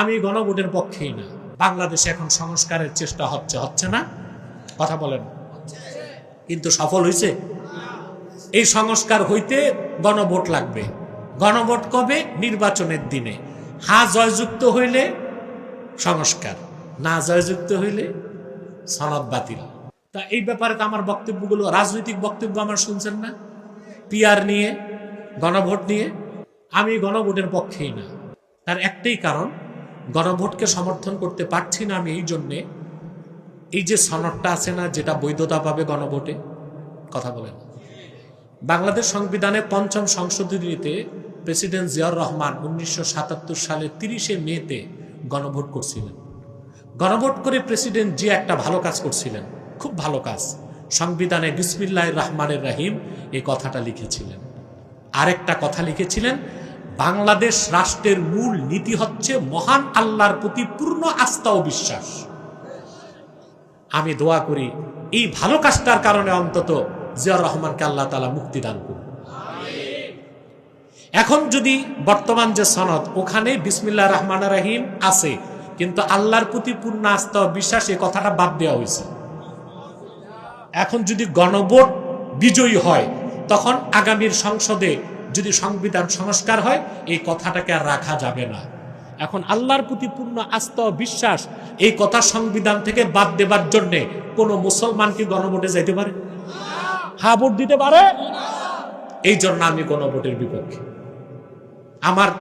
আমি গণভোটের পক্ষেই না। বাংলাদেশে এখন সংস্কারের চেষ্টা হচ্ছে না? কথা বলেন। কিন্তু সফল হয়েছে? এই সংস্কার হইতে গণভোট লাগবে। গণভোট কবে? নির্বাচনের দিনে। হ্যাঁ জয়যুক্ত হইলে সংস্কার, না জয়যুক্ত হইলে সনদ বাতিল। তা এই ব্যাপারে তো আমার বক্তব্যগুলো রাজনৈতিক বক্তব্য আমার শুনছেন না? পিআর নিয়ে, গণভোট নিয়ে। আমি গণভোটের পক্ষেই না। তার একটাই কারণ, গণভোটকে সমর্থন করতে পারছি না আমি এই জন্যে, এই যে সনদটা আছে না, যেটা বৈধতা পাবে গণভোটে। কথা বলেন। বাংলাদেশ সংবিধানের ৫ম সংশোধনীতে প্রেসিডেন্ট জিয়াউর রহমান ১৯৭৭ সালের ৩০শে মেতে গণভোট করছিলেন। গণভোট করে প্রেসিডেন্ট জিয়া একটা ভালো কাজ করছিলেন, খুব ভালো কাজ। সংবিধানে বিসমিল্লাহির রহমানির রহিম এই কথাটা লিখেছিলেন। আরেকটা কথা লিখেছিলেন, বাংলাদেশ রাষ্ট্রের মূল নীতি হচ্ছে মহান আল্লাহর প্রতি পূর্ণ আস্থা ও বিশ্বাস। আমি দোয়া করি এই ভালো কাজটার কারণে অন্তত জিয়াউর রহমানকে আল্লাহ তাআলা মুক্তি দান করুন। এখন যদি বর্তমান যে সনদ, ওখানে বিসমিল্লাহির রহমানির রহিম আছে, কিন্তু আল্লাহর প্রতি পূর্ণ আস্থা ও বিশ্বাস, এই কথাটা বাদ দেওয়া হয়েছে। এখন যদি গণভোট বিজয়ী হয়, তখন আগামীর সংসদে যদি সংবিধান সংস্কার হয়, এই কথাটাকে আর রাখা যাবে না। এখন আল্লাহর প্রতি পূর্ণ আস্থা ও বিশ্বাস, এই কথা সংবিধান থেকে বাদ দেবার জন্যে কোন মুসলমান কি গণভোটে যাইতে পারে? হ্যাঁ ভোট দিতে পারে? এই জন্য আমি গণভোটের বিপক্ষে। আমার